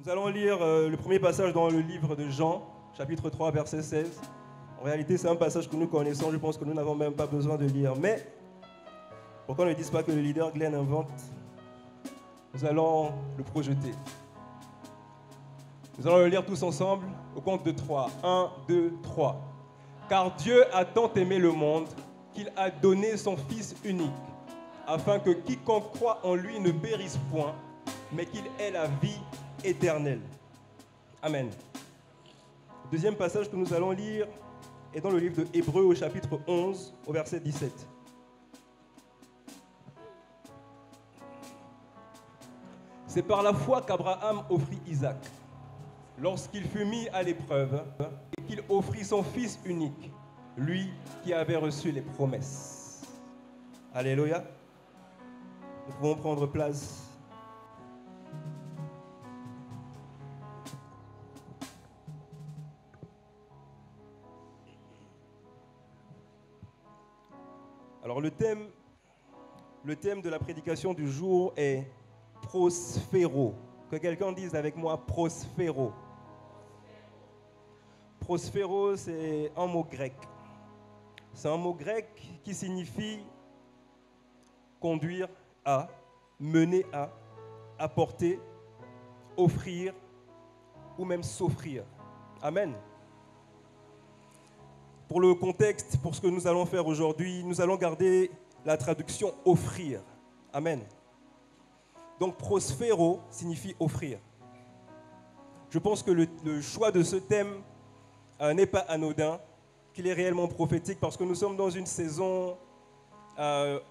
Nous allons lire le premier passage dans le livre de Jean, chapitre 3, verset 16. En réalité, c'est un passage que nous connaissons, je pense que nous n'avons même pas besoin de lire. Mais, pour qu'on ne dise pas que le leader Glenn invente, nous allons le projeter. Nous allons le lire tous ensemble au compte de 3. 1, 2, 3. Car Dieu a tant aimé le monde qu'il a donné son Fils unique, afin que quiconque croit en lui ne périsse point, mais qu'il ait la vie éternelle. Amen. Le deuxième passage que nous allons lire est dans le livre de Hébreux au chapitre 11, au verset 17. C'est par la foi qu'Abraham offrit Isaac, lorsqu'il fut mis à l'épreuve, et qu'il offrit son fils unique, lui qui avait reçu les promesses. Alléluia. Nous pouvons prendre place. Alors le thème de la prédication du jour est prosphéro. Que quelqu'un dise avec moi prosphéro. Prosphéro, c'est un mot grec. C'est un mot grec qui signifie conduire à, mener à, apporter, offrir ou même s'offrir. Amen. Pour le contexte, pour ce que nous allons faire aujourd'hui, nous allons garder la traduction offrir. Amen. Donc prosphéro signifie offrir. Je pense que le choix de ce thème n'est pas anodin, qu'il est réellement prophétique parce que nous sommes dans une saison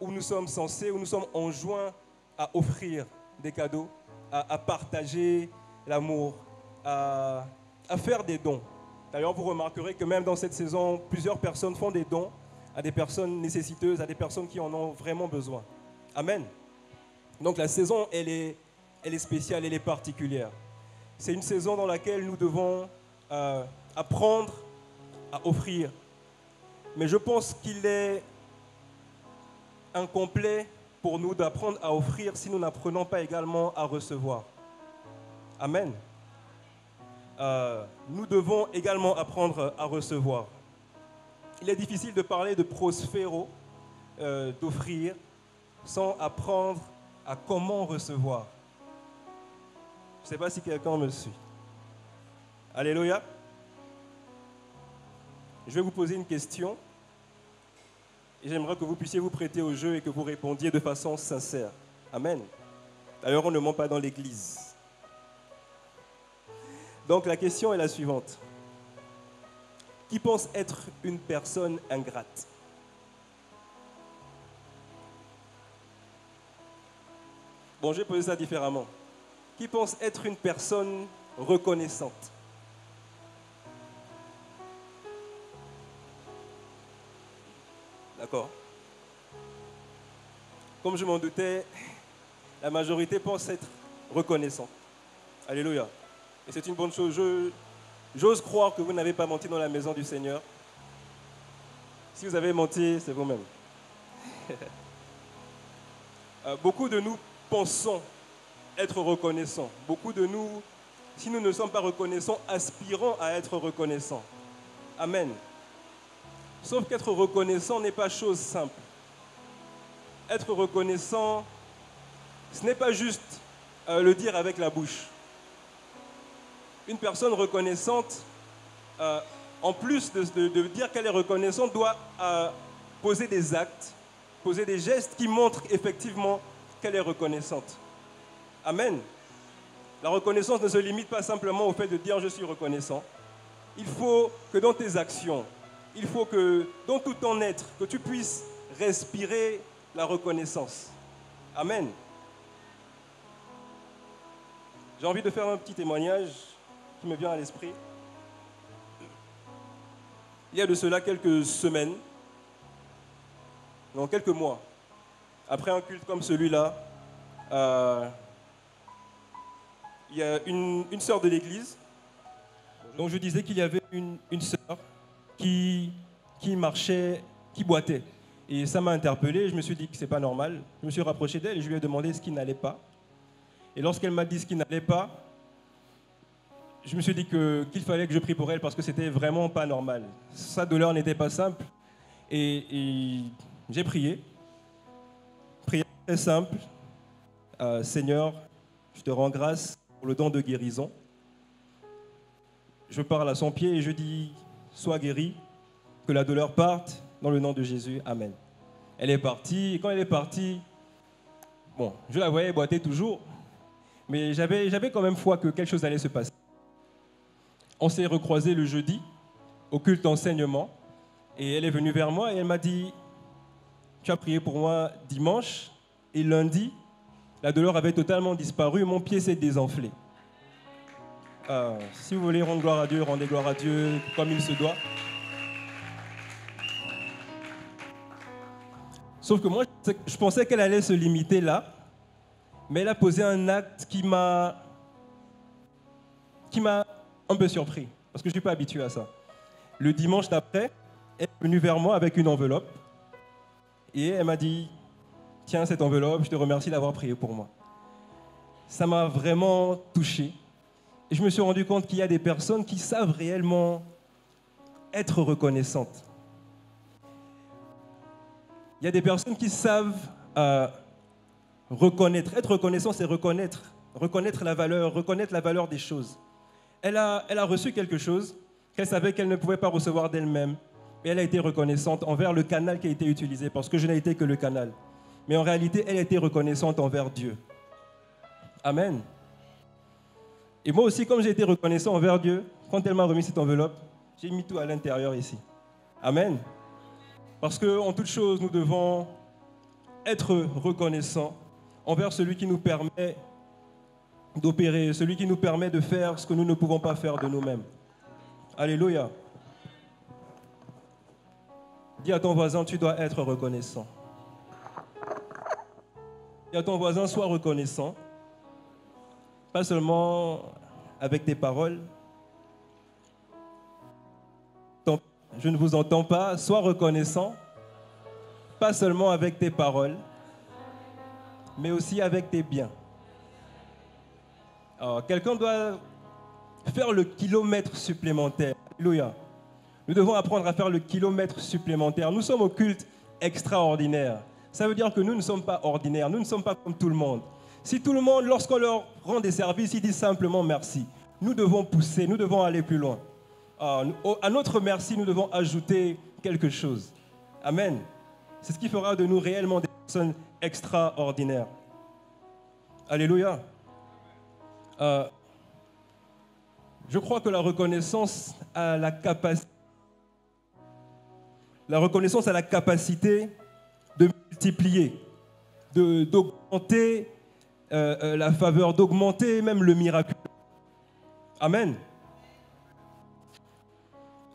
où nous sommes enjoints à offrir des cadeaux, à partager l'amour, à faire des dons. D'ailleurs, vous remarquerez que même dans cette saison, plusieurs personnes font des dons à des personnes nécessiteuses, à des personnes qui en ont vraiment besoin. Amen. Donc la saison, elle est spéciale, elle est particulière. C'est une saison dans laquelle nous devons apprendre à offrir. Mais je pense qu'il est incomplet pour nous d'apprendre à offrir si nous n'apprenons pas également à recevoir. Amen. Nous devons également apprendre à recevoir. Il est difficile de parler de prosphéro, d'offrir, sans apprendre à comment recevoir. Je ne sais pas si quelqu'un me suit. Alléluia. Je vais vous poser une question et j'aimerais que vous puissiez vous prêter au jeu et que vous répondiez de façon sincère. Amen. D'ailleurs, on ne ment pas dans l'église. Donc la question est la suivante. Qui pense être une personne ingrate? Bon, je vais poser ça différemment. Qui pense être une personne reconnaissante? D'accord. Comme je m'en doutais, la majorité pense être reconnaissante. Alléluia. Et c'est une bonne chose. J'ose croire que vous n'avez pas menti dans la maison du Seigneur. Si vous avez menti, c'est vous-même. Beaucoup de nous pensons être reconnaissants. Beaucoup de nous, si nous ne sommes pas reconnaissants, aspirons à être reconnaissants. Amen. Sauf qu'être reconnaissant n'est pas chose simple. Être reconnaissant, ce n'est pas juste le dire avec la bouche. Une personne reconnaissante, en plus de dire qu'elle est reconnaissante, doit poser des actes, poser des gestes qui montrent effectivement qu'elle est reconnaissante. Amen. La reconnaissance ne se limite pas simplement au fait de dire « je suis reconnaissant ». Il faut que dans tes actions, il faut que dans tout ton être, que tu puisses respirer la reconnaissance. Amen. J'ai envie de faire un petit témoignage qui me vient à l'esprit. Il y a de cela quelques semaines, non, quelques mois, après un culte comme celui-là, il y a une sœur de l'église. Donc je disais qu'il y avait une sœur qui marchait, qui boitait. Et ça m'a interpellé, je me suis dit que ce n'est pas normal. Je me suis rapproché d'elle et je lui ai demandé ce qui n'allait pas. Et lorsqu'elle m'a dit ce qui n'allait pas, je me suis dit qu'il fallait que je prie pour elle parce que c'était vraiment pas normal. Sa douleur n'était pas simple. Et j'ai prié. Prière très simple. Seigneur, je te rends grâce pour le don de guérison. Je parle à son pied et je dis, sois guéri, que la douleur parte dans le nom de Jésus. Amen. Elle est partie. Et quand elle est partie, bon, je la voyais boiter toujours, mais j'avais quand même foi que quelque chose allait se passer. On s'est recroisés le jeudi au culte d'enseignement et elle est venue vers moi et elle m'a dit, tu as prié pour moi dimanche et lundi, la douleur avait totalement disparu, mon pied s'est désenflé. Si vous voulez rendre gloire à Dieu, rendez gloire à Dieu comme il se doit. Sauf que moi, je pensais qu'elle allait se limiter là, mais elle a posé un acte qui m'a un peu surpris, parce que je ne suis pas habitué à ça. Le dimanche d'après, elle est venue vers moi avec une enveloppe, et elle m'a dit, tiens cette enveloppe, je te remercie d'avoir prié pour moi. Ça m'a vraiment touché, et je me suis rendu compte qu'il y a des personnes qui savent réellement être reconnaissantes. Il y a des personnes qui savent reconnaître. Être reconnaissant, c'est reconnaître la valeur des choses. Elle a reçu quelque chose qu'elle savait qu'elle ne pouvait pas recevoir d'elle-même. Et elle a été reconnaissante envers le canal qui a été utilisé, parce que je n'ai été que le canal. Mais en réalité, elle a été reconnaissante envers Dieu. Amen. Et moi aussi, comme j'ai été reconnaissant envers Dieu, quand elle m'a remis cette enveloppe, j'ai mis tout à l'intérieur ici. Amen. Parce qu'en toute chose, nous devons être reconnaissants envers celui qui nous permet d'opérer, celui qui nous permet de faire ce que nous ne pouvons pas faire de nous-mêmes. Alléluia. Dis à ton voisin, tu dois être reconnaissant. Dis à ton voisin, sois reconnaissant. Pas seulement avec tes paroles. Je ne vous entends pas. Sois reconnaissant. Pas seulement avec tes paroles, mais aussi avec tes biens. Alors, quelqu'un doit faire le kilomètre supplémentaire. Alléluia. Nous devons apprendre à faire le kilomètre supplémentaire. Nous sommes au culte extraordinaire. Ça veut dire que nous ne sommes pas ordinaires, nous ne sommes pas comme tout le monde. Si tout le monde, lorsqu'on leur rend des services, ils disent simplement merci, nous devons pousser, nous devons aller plus loin. À notre merci, nous devons ajouter quelque chose. Amen. C'est ce qui fera de nous réellement des personnes extraordinaires. Alléluia. Je crois que la reconnaissance a la capacité de multiplier, d'augmenter la faveur, d'augmenter même le miracle. Amen.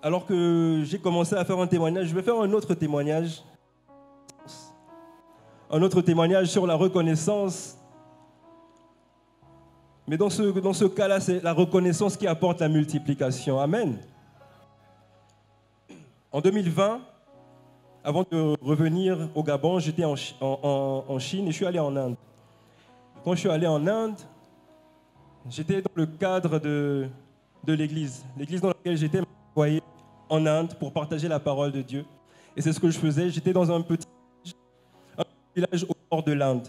Alors que j'ai commencé à faire un témoignage, je vais faire un autre témoignage. Un autre témoignage sur la reconnaissance. Mais dans ce cas-là, c'est la reconnaissance qui apporte la multiplication. Amen. En 2020, avant de revenir au Gabon, j'étais en Chine et je suis allé en Inde. Quand je suis allé en Inde, j'étais dans le cadre de l'église. L'église dans laquelle j'étais m'a envoyé en Inde pour partager la parole de Dieu. Et c'est ce que je faisais. J'étais dans un petit village au nord de l'Inde.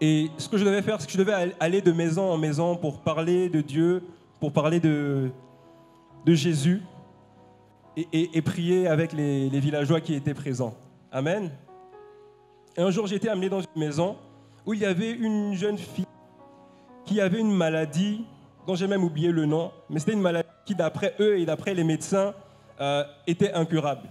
Et ce que je devais faire, c'est que je devais aller de maison en maison pour parler de Dieu, pour parler de Jésus et prier avec les villageois qui étaient présents. Amen. Et un jour, j'ai été amené dans une maison où il y avait une jeune fille qui avait une maladie dont j'ai même oublié le nom, mais c'était une maladie qui, d'après eux et d'après les médecins, était incurable.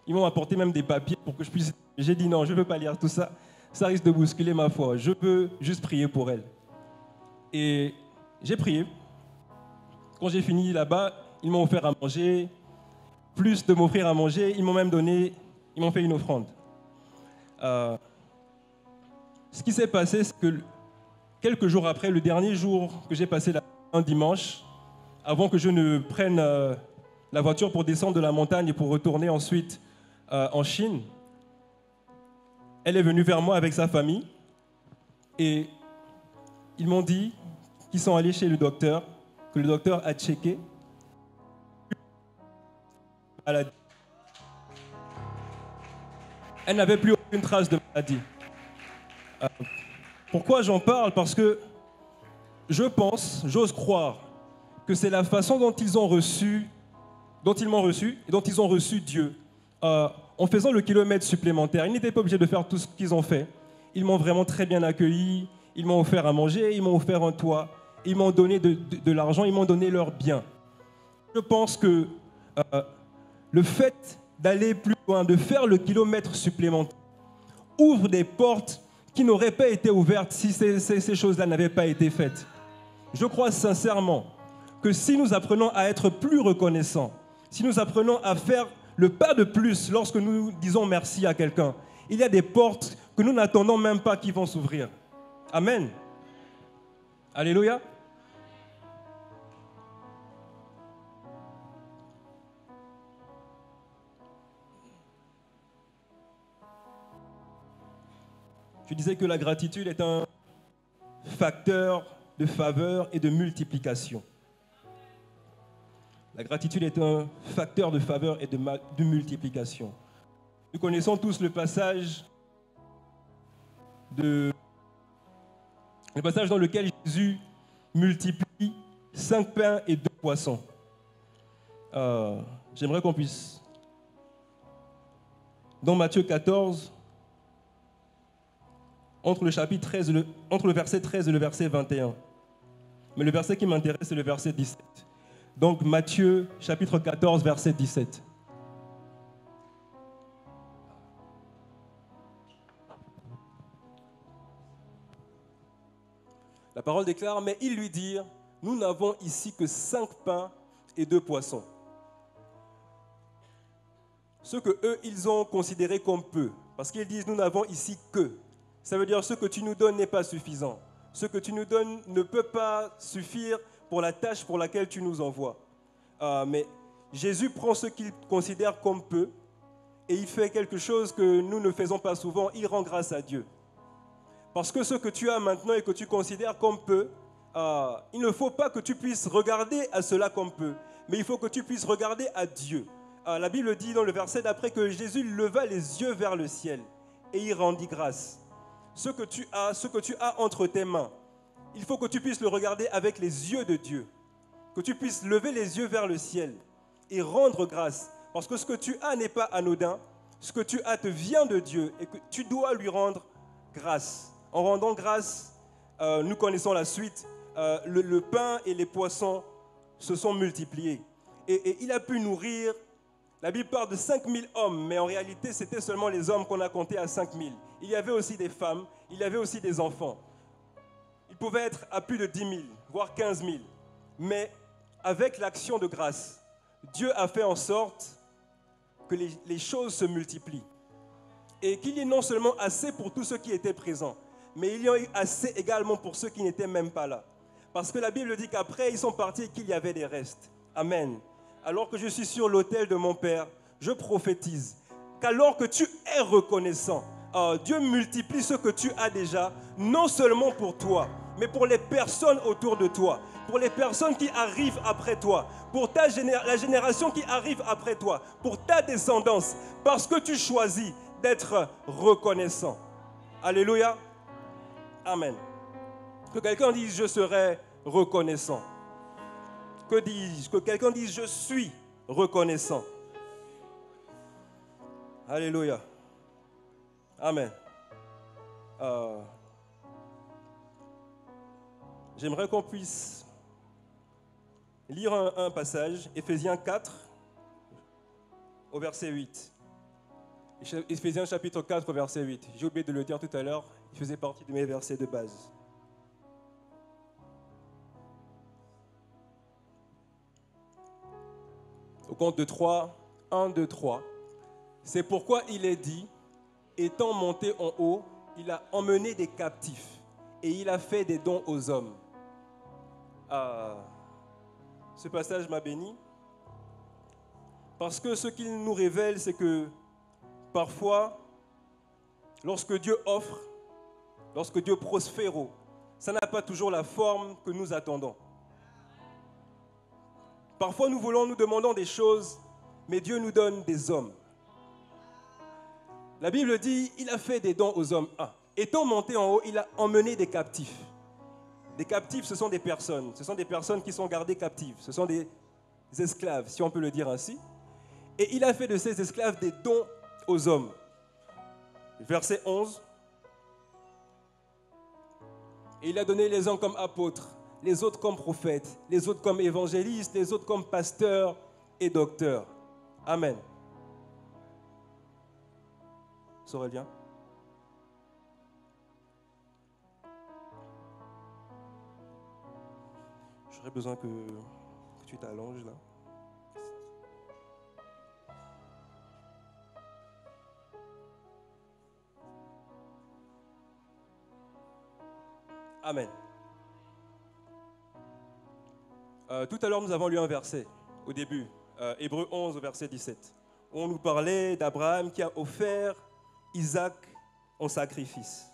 Ils m'ont apporté même des papiers pour que je puisse... J'ai dit non, je ne veux pas lire tout ça. Ça risque de bousculer ma foi. Je peux juste prier pour elle. Et j'ai prié. Quand j'ai fini là-bas, ils m'ont offert à manger. Plus de m'offrir à manger, ils m'ont même donné, ils m'ont fait une offrande. Ce qui s'est passé, c'est que quelques jours après, le dernier jour que j'ai passé là, un dimanche, avant que je ne prenne la voiture pour descendre de la montagne et pour retourner ensuite en Chine, elle est venue vers moi avec sa famille et ils m'ont dit qui sont allés chez le docteur, que le docteur a checké. Elle n'avait plus aucune trace de maladie. Pourquoi j'en parle? Parce que je pense, j'ose croire, que c'est la façon dont ils m'ont reçu et dont ils ont reçu Dieu. En faisant le kilomètre supplémentaire, ils n'étaient pas obligés de faire tout ce qu'ils ont fait. Ils m'ont vraiment très bien accueilli, ils m'ont offert à manger, ils m'ont offert un toit, ils m'ont donné de l'argent, ils m'ont donné leurs biens. Je pense que le fait d'aller plus loin, de faire le kilomètre supplémentaire, ouvre des portes qui n'auraient pas été ouvertes si ces choses-là n'avaient pas été faites. Je crois sincèrement que si nous apprenons à être plus reconnaissants, si nous apprenons à faire le pas de plus lorsque nous disons merci à quelqu'un, il y a des portes que nous n'attendons même pas qui vont s'ouvrir. Amen. Alléluia. Je disais que la gratitude est un facteur de faveur et de multiplication. La gratitude est un facteur de faveur et de multiplication. Nous connaissons tous le passage dans lequel Jésus multiplie 5 pains et 2 poissons. J'aimerais qu'on puisse, dans Matthieu 14, entre le verset 13 et le verset 21. Mais le verset qui m'intéresse, c'est le verset 17. Donc Matthieu, chapitre 14, verset 17. La parole déclare, mais ils lui dirent, nous n'avons ici que 5 pains et 2 poissons. Ce que eux, ils ont considéré comme peu. Parce qu'ils disent, nous n'avons ici que. Ça veut dire, ce que tu nous donnes n'est pas suffisant. Ce que tu nous donnes ne peut pas suffire pour la tâche pour laquelle tu nous envoies. Mais Jésus prend ce qu'il considère comme peu et il fait quelque chose que nous ne faisons pas souvent, il rend grâce à Dieu. Parce que ce que tu as maintenant et que tu considères comme peu, il ne faut pas que tu puisses regarder à cela comme peu, mais il faut que tu puisses regarder à Dieu. La Bible dit dans le verset d'après que Jésus leva les yeux vers le ciel et il rendit grâce. Ce que tu as entre tes mains, il faut que tu puisses le regarder avec les yeux de Dieu, que tu puisses lever les yeux vers le ciel et rendre grâce, parce que ce que tu as n'est pas anodin, ce que tu as te vient de Dieu et que tu dois lui rendre grâce. En rendant grâce, nous connaissons la suite, le pain et les poissons se sont multipliés et il a pu nourrir. La Bible parle de 5000 hommes, mais en réalité, c'était seulement les hommes qu'on a comptés à 5000. Il y avait aussi des femmes, il y avait aussi des enfants. Ils pouvaient être à plus de 10 000, voire 15 000. Mais avec l'action de grâce, Dieu a fait en sorte que les choses se multiplient. Et qu'il y ait non seulement assez pour tous ceux qui étaient présents, mais il y a eu assez également pour ceux qui n'étaient même pas là. Parce que la Bible dit qu'après, ils sont partis et qu'il y avait des restes. Amen. Alors que je suis sur l'autel de mon Père, je prophétise qu'alors que tu es reconnaissant, Dieu multiplie ce que tu as déjà, non seulement pour toi, mais pour les personnes autour de toi, pour les personnes qui arrivent après toi, pour la génération qui arrive après toi, pour ta descendance, parce que tu choisis d'être reconnaissant. Alléluia. Amen. Que quelqu'un dise, je serai reconnaissant. Que quelqu'un dise, je suis reconnaissant. Alléluia. Amen. J'aimerais qu'on puisse lire un passage, Éphésiens 4, au verset 8. Éphésiens chapitre 4, verset 8. J'ai oublié de le dire tout à l'heure, il faisait partie de mes versets de base. Au compte de 3, 1, 2, 3. C'est pourquoi il est dit, étant monté en haut, il a emmené des captifs et il a fait des dons aux hommes. Ce passage m'a béni parce que ce qu'il nous révèle, c'est que parfois, lorsque Dieu offre, lorsque Dieu prospère, ça n'a pas toujours la forme que nous attendons. Parfois, nous demandons des choses, mais Dieu nous donne des hommes. La Bible dit, il a fait des dons aux hommes. Étant monté en haut, il a emmené des captifs. Des captifs, ce sont des personnes. Ce sont des personnes qui sont gardées captives. Ce sont des esclaves, si on peut le dire ainsi. Et il a fait de ces esclaves des dons aux hommes. Verset 11. Et il a donné les uns comme apôtres, les autres comme prophètes, les autres comme évangélistes, les autres comme pasteurs et docteurs. Amen. Sorélien. J'aurais besoin que tu t'allonges là. Amen. Tout à l'heure, nous avons lu un verset au début, Hébreux 11, verset 17, où on nous parlait d'Abraham qui a offert Isaac en sacrifice,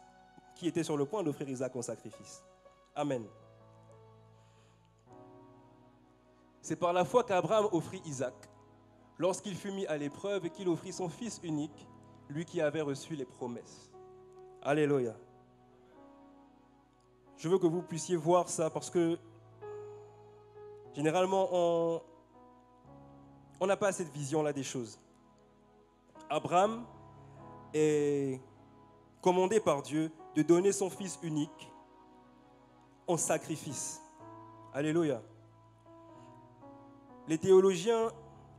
qui était sur le point d'offrir Isaac en sacrifice. Amen. C'est par la foi qu'Abraham offrit Isaac, lorsqu'il fut mis à l'épreuve et qu'il offrit son fils unique, lui qui avait reçu les promesses. Alléluia. Je veux que vous puissiez voir ça parce que généralement, on n'a pas cette vision-là des choses. Abraham est commandé par Dieu de donner son fils unique en sacrifice. Alléluia. Les théologiens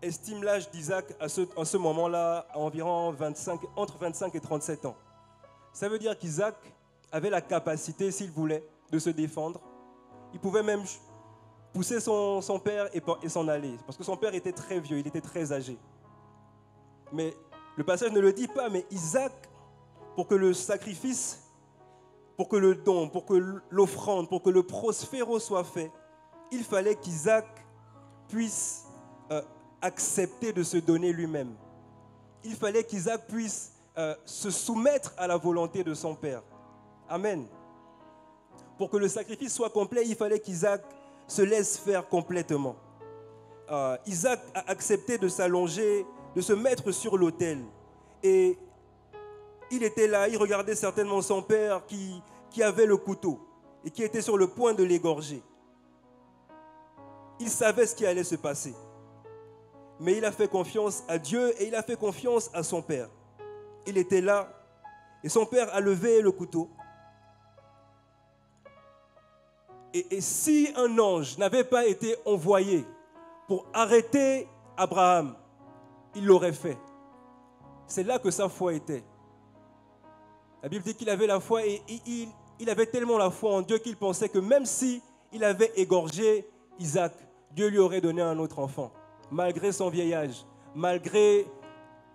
estiment l'âge d'Isaac à ce moment-là à environ entre 25 et 37 ans. Ça veut dire qu'Isaac avait la capacité, s'il voulait, de se défendre. Il pouvait même pousser son père et s'en aller, parce que son père était très vieux, il était très âgé. Mais le passage ne le dit pas, mais Isaac, pour que le sacrifice, pour que le don, pour que l'offrande, pour que le prospéro soit fait, il fallait qu'Isaac puisse accepter de se donner lui-même. Il fallait qu'Isaac puisse se soumettre à la volonté de son père. Amen. Pour que le sacrifice soit complet, il fallait qu'Isaac se laisse faire complètement. Isaac a accepté de s'allonger, de se mettre sur l'autel. Et il était là, il regardait certainement son père qui avait le couteau et qui était sur le point de l'égorger. Il savait ce qui allait se passer. Mais il a fait confiance à Dieu et il a fait confiance à son père. Il était là et son père a levé le couteau. Et si un ange n'avait pas été envoyé pour arrêter Abraham, il l'aurait fait. C'est là que sa foi était. La Bible dit qu'il avait la foi et il avait tellement la foi en Dieu qu'il pensait que même si il avait égorgé Isaac, Dieu lui aurait donné un autre enfant, malgré son vieillage, malgré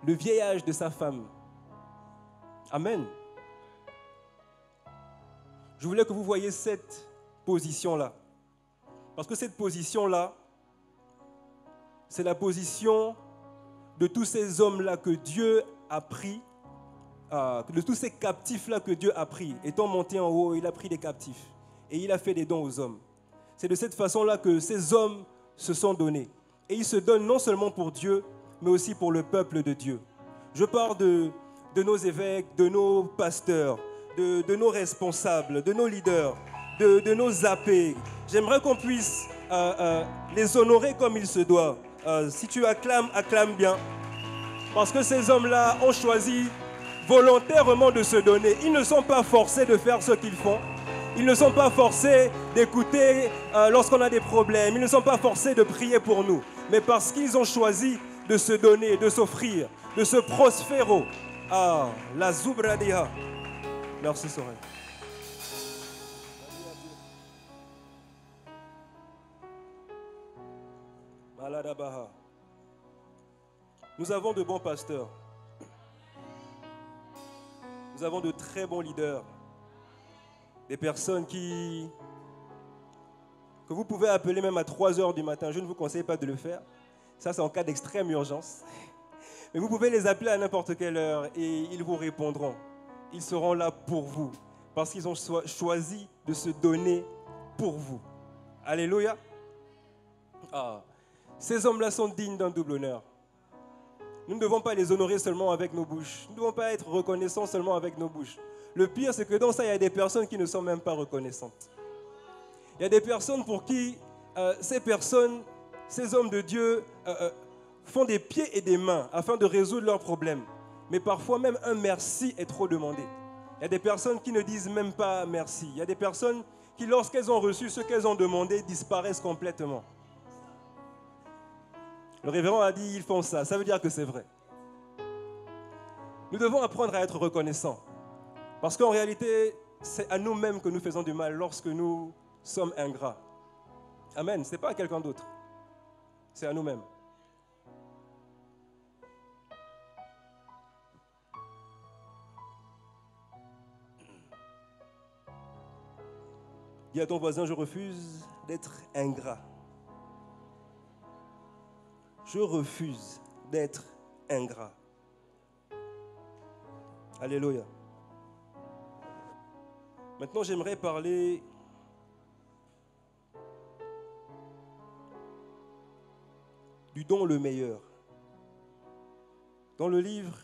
le vieillage de sa femme. Amen. Je voulais que vous voyiez cette position-là. Parce que cette position-là, c'est la position de tous ces hommes-là que Dieu a pris, de tous ces captifs-là que Dieu a pris. Étant monté en haut, il a pris des captifs et il a fait des dons aux hommes. C'est de cette façon-là que ces hommes se sont donnés. Et ils se donnent non seulement pour Dieu, mais aussi pour le peuple de Dieu. Je parle de nos évêques, de nos pasteurs, de nos responsables, de nos leaders, de nos AP. J'aimerais qu'on puisse les honorer comme il se doit. Si tu acclames, acclame bien. Parce que ces hommes-là ont choisi volontairement de se donner. Ils ne sont pas forcés de faire ce qu'ils font. Ils ne sont pas forcés d'écouter lorsqu'on a des problèmes. Ils ne sont pas forcés de prier pour nous. Mais parce qu'ils ont choisi de se donner, de s'offrir, de se prospérer. Ah, la Zubradia. Merci, Sorel. Nous avons de bons pasteurs. Nous avons de très bons leaders. Des personnes que vous pouvez appeler même à 3 heures du matin. Je ne vous conseille pas de le faire. Ça, c'est en cas d'extrême urgence. Mais vous pouvez les appeler à n'importe quelle heure et ils vous répondront. Ils seront là pour vous. parce qu'ils ont choisi de se donner pour vous. Alléluia. Ces hommes-là sont dignes d'un double honneur. Nous ne devons pas les honorer seulement avec nos bouches. Nous ne devons pas être reconnaissants seulement avec nos bouches. Le pire, c'est que dans ça, il y a des personnes qui ne sont même pas reconnaissantes. Il y a des personnes pour qui ces hommes de Dieu font des pieds et des mains afin de résoudre leurs problèmes. Mais parfois même un merci est trop demandé. Il y a des personnes qui ne disent même pas merci. Il y a des personnes qui, lorsqu'elles ont reçu ce qu'elles ont demandé, disparaissent complètement. Le révérend a dit, ils font ça. Ça veut dire que c'est vrai. Nous devons apprendre à être reconnaissants. Parce qu'en réalité, c'est à nous-mêmes que nous faisons du mal lorsque nous sommes ingrats. Amen. Ce n'est pas à quelqu'un d'autre. C'est à nous-mêmes. Dis à ton voisin, je refuse d'être ingrat. Je refuse d'être ingrat. Alléluia. Maintenant, j'aimerais parler du don le meilleur. Dans le livre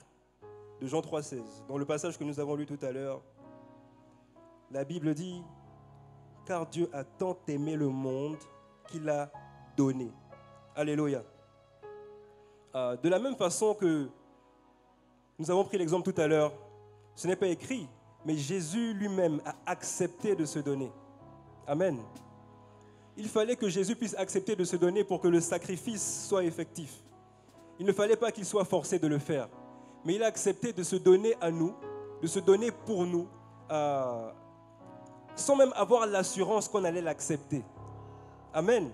de Jean 3,16, dans le passage que nous avons lu tout à l'heure, la Bible dit « Car Dieu a tant aimé le monde qu'il a donné. » Alléluia. De la même façon que nous avons pris l'exemple tout à l'heure, ce n'est pas écrit, mais Jésus lui-même a accepté de se donner. Amen. Il fallait que Jésus puisse accepter de se donner pour que le sacrifice soit effectif. Il ne fallait pas qu'il soit forcé de le faire. Mais il a accepté de se donner à nous, de se donner pour nous, sans même avoir l'assurance qu'on allait l'accepter. Amen.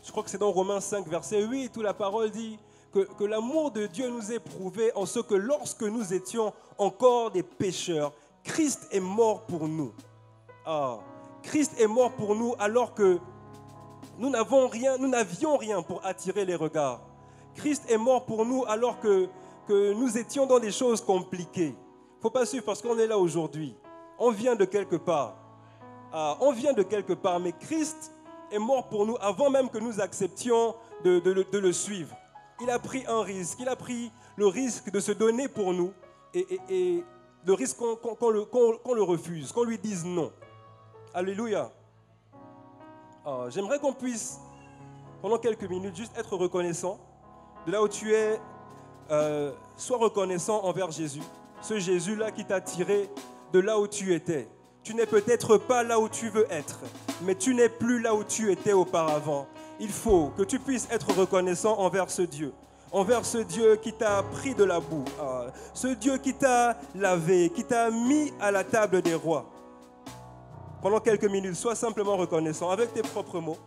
Je crois que c'est dans Romains 5, verset 8, où la parole dit que l'amour de Dieu nous est prouvé en ce que lorsque nous étions encore des pécheurs, Christ est mort pour nous. Christ est mort pour nous alors que nous n'avions rien pour attirer les regards. Christ est mort pour nous alors que nous étions dans des choses compliquées. Il ne faut pas suivre parce qu'on est là aujourd'hui. On vient de quelque part. Mais Christ est mort pour nous avant même que nous acceptions de le suivre. Il a pris un risque. Il a pris le risque de se donner pour nous et le risque qu'on le refuse, qu'on lui dise non. Alléluia. J'aimerais qu'on puisse, pendant quelques minutes, juste être reconnaissant. De là où tu es, sois reconnaissant envers Jésus. Ce Jésus-là qui t'a tiré de là où tu étais. Tu n'es peut-être pas là où tu veux être, mais tu n'es plus là où tu étais auparavant. Il faut que tu puisses être reconnaissant envers ce Dieu qui t'a pris de la boue, ce Dieu qui t'a lavé, qui t'a mis à la table des rois. Pendant quelques minutes, sois simplement reconnaissant avec tes propres mots.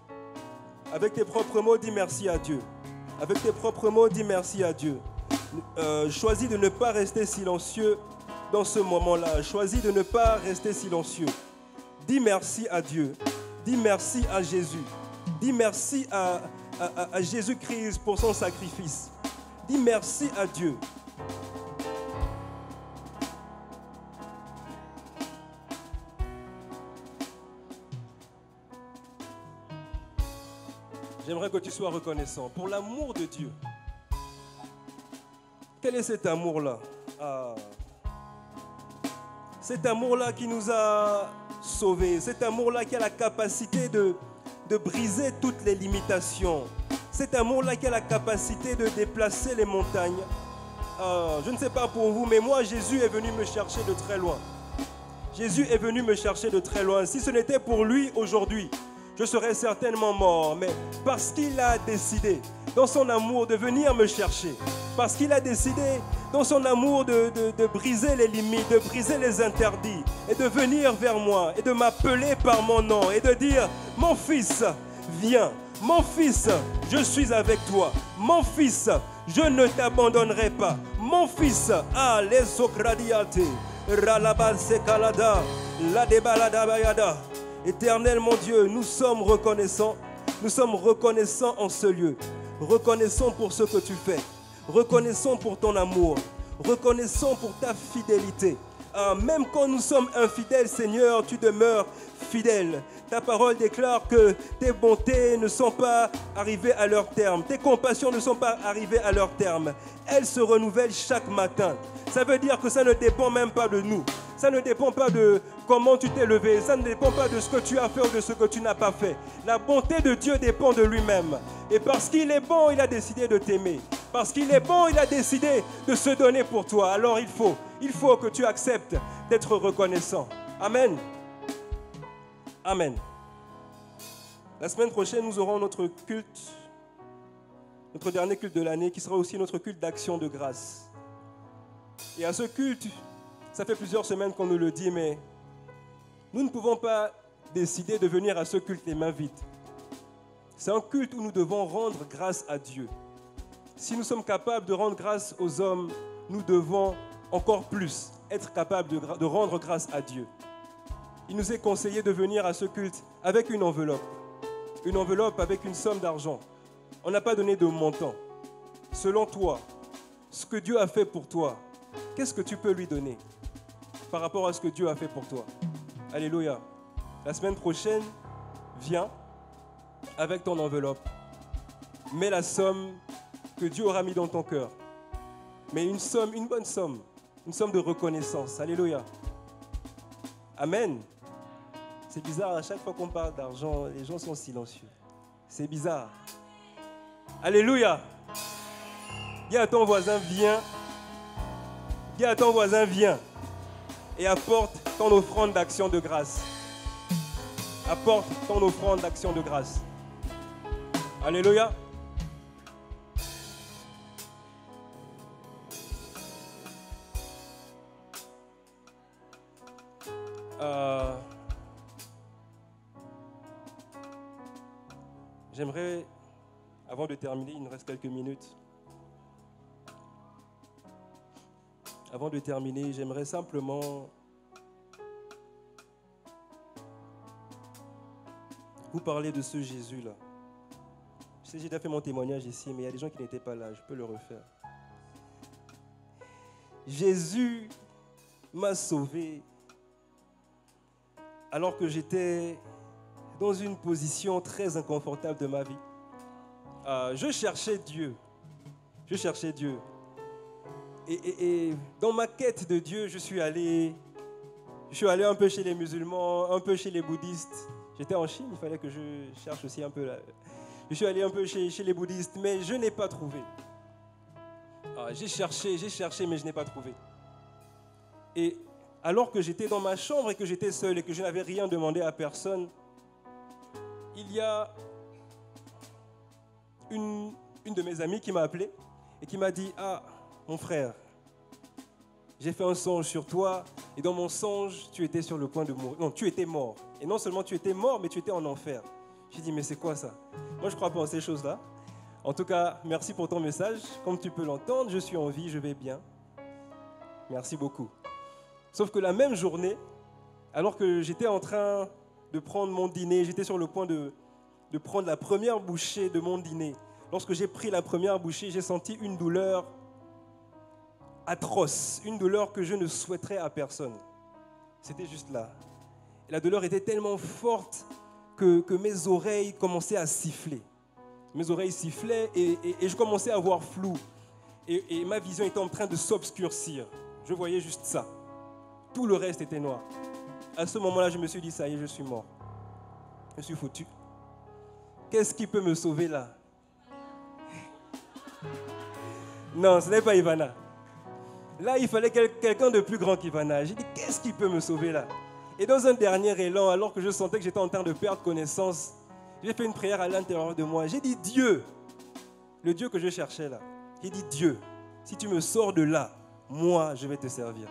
Avec tes propres mots, dis merci à Dieu. Avec tes propres mots, dis merci à Dieu. Choisis de ne pas rester silencieux dans ce moment-là. Choisis de ne pas rester silencieux. Dis merci à Dieu. Dis merci à Jésus. Dis merci à Jésus-Christ pour son sacrifice. Dis merci à Dieu. J'aimerais que tu sois reconnaissant pour l'amour de Dieu. Quel est cet amour-là? Cet amour-là qui nous a sauvés. Cet amour-là qui a la capacité de briser toutes les limitations. Cet amour-là qui a la capacité de déplacer les montagnes. Je ne sais pas pour vous, mais moi, Jésus est venu me chercher de très loin. Jésus est venu me chercher de très loin. Si ce n'était pour lui aujourd'hui, je serais certainement mort. Mais parce qu'il a décidé, dans son amour, de venir me chercher, parce qu'il a décidé, dans son amour, de briser les limites, de briser les interdits, et de venir vers moi, et de m'appeler par mon nom, et de dire, mon fils, viens. Mon fils, je suis avec toi. Mon fils, je ne t'abandonnerai pas. Mon fils, les sokradiate, ralabase kalada, la debalada bayada. Éternel mon Dieu, nous sommes reconnaissants. Nous sommes reconnaissants en ce lieu. Reconnaissants pour ce que tu fais. Reconnaissants pour ton amour. Reconnaissants pour ta fidélité. Même quand nous sommes infidèles, Seigneur, tu demeures fidèle. Ta parole déclare que tes bontés ne sont pas arrivées à leur terme. Tes compassions ne sont pas arrivées à leur terme. Elles se renouvellent chaque matin. Ça veut dire que ça ne dépend même pas de nous. Ça ne dépend pas de comment tu t'es levé. Ça ne dépend pas de ce que tu as fait ou de ce que tu n'as pas fait. La bonté de Dieu dépend de lui-même. Et parce qu'il est bon, il a décidé de t'aimer. Parce qu'il est bon, il a décidé de se donner pour toi. Alors il faut que tu acceptes d'être reconnaissant. Amen. Amen. La semaine prochaine, nous aurons notre culte, notre dernier culte de l'année, qui sera aussi notre culte d'action de grâce. Et à ce culte, ça fait plusieurs semaines qu'on nous le dit, mais nous ne pouvons pas décider de venir à ce culte les mains vides. C'est un culte où nous devons rendre grâce à Dieu. Si nous sommes capables de rendre grâce aux hommes, nous devons encore plus être capables de rendre grâce à Dieu. Il nous est conseillé de venir à ce culte avec une enveloppe avec une somme d'argent. On n'a pas donné de montant. Selon toi, ce que Dieu a fait pour toi, qu'est-ce que tu peux lui donner par rapport à ce que Dieu a fait pour toi? Alléluia. La semaine prochaine, viens avec ton enveloppe. Mets la somme que Dieu aura mis dans ton cœur. Mais une somme, une bonne somme. Une somme de reconnaissance. Alléluia. Amen. C'est bizarre, à chaque fois qu'on parle d'argent, les gens sont silencieux. C'est bizarre. Alléluia. Dis à ton voisin, viens. Dis à ton voisin, viens. Et apporte ton offrande d'action de grâce. Apporte ton offrande d'action de grâce. Alléluia. J'aimerais, avant de terminer, il nous reste quelques minutes. Avant de terminer, j'aimerais simplement vous parler de ce Jésus-là. Je sais, j'ai déjà fait mon témoignage ici, mais il y a des gens qui n'étaient pas là, je peux le refaire. Jésus m'a sauvé alors que j'étais dans une position très inconfortable de ma vie. Je cherchais Dieu. Et dans ma quête de Dieu, je suis allé un peu chez les musulmans, un peu chez les bouddhistes. J'étais en Chine, il fallait que je cherche aussi un peu là. Je suis allé un peu chez les bouddhistes, mais je n'ai pas trouvé. J'ai cherché, mais je n'ai pas trouvé. Et alors que j'étais dans ma chambre et que j'étais seul et que je n'avais rien demandé à personne, il y a une de mes amies qui m'a appelé et qui m'a dit « Ah, mon frère, j'ai fait un songe sur toi et dans mon songe, tu étais sur le point de mourir. Non, tu étais mort. Et non seulement tu étais mort, mais tu étais en enfer. » J'ai dit « Mais c'est quoi ça ?» Moi, je ne crois pas en ces choses-là. En tout cas, merci pour ton message. Comme tu peux l'entendre, je suis en vie, je vais bien. Merci beaucoup. Sauf que la même journée, alors que j'étais en train de prendre mon dîner, j'étais sur le point de prendre la première bouchée de mon dîner. Lorsque j'ai pris la première bouchée, j'ai senti une douleur atroce, une douleur que je ne souhaiterais à personne. C'était juste là. Et la douleur était tellement forte que mes oreilles commençaient à siffler. Mes oreilles sifflaient et je commençais à voir flou. Et ma vision était en train de s'obscurcir. Je voyais juste ça. Tout le reste était noir. À ce moment-là, je me suis dit, ça y est, je suis mort. Je suis foutu. Qu'est-ce qui peut me sauver là? Non, ce n'est pas Ivana. Là, il fallait quelqu'un de plus grand qu'Ivana. J'ai dit, qu'est-ce qui peut me sauver là? Et dans un dernier élan, alors que je sentais que j'étais en train de perdre connaissance, j'ai fait une prière à l'intérieur de moi. J'ai dit, Dieu, le Dieu que je cherchais là. J'ai dit, Dieu, si tu me sors de là, moi, je vais te servir.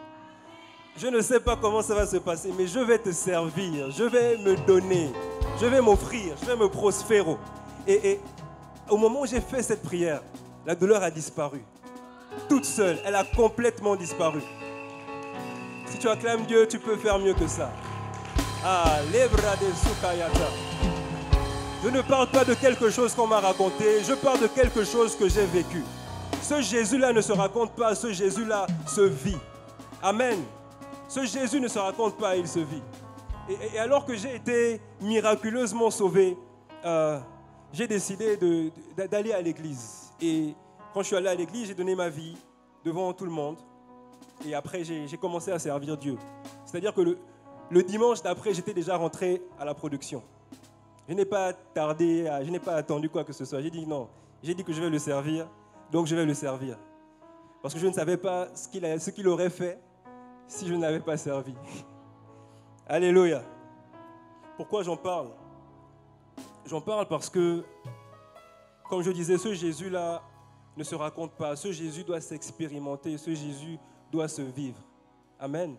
Je ne sais pas comment ça va se passer, mais je vais te servir, je vais me donner, je vais m'offrir, je vais me prospérer. Et au moment où j'ai fait cette prière, la douleur a disparu. Toute seule, elle a complètement disparu. Si tu acclames Dieu, tu peux faire mieux que ça. Ah, lebra de sukayata. Je ne parle pas de quelque chose qu'on m'a raconté, je parle de quelque chose que j'ai vécu. Ce Jésus-là ne se raconte pas, ce Jésus-là se vit. Amen. Ce Jésus ne se raconte pas, il se vit. Et alors que j'ai été miraculeusement sauvé, j'ai décidé d'aller à l'église. Et quand je suis allé à l'église, j'ai donné ma vie devant tout le monde. Et après, j'ai commencé à servir Dieu. C'est-à-dire que le dimanche d'après, j'étais déjà rentré à la production. Je n'ai pas tardé, je n'ai pas attendu quoi que ce soit. J'ai dit non, j'ai dit que je vais le servir, donc je vais le servir. Parce que je ne savais pas ce qu'il aurait fait si je n'avais pas servi. Alléluia. Pourquoi j'en parle? J'en parle parce que, comme je disais, ce Jésus-là ne se raconte pas. Ce Jésus doit s'expérimenter, ce Jésus doit se vivre. Amen.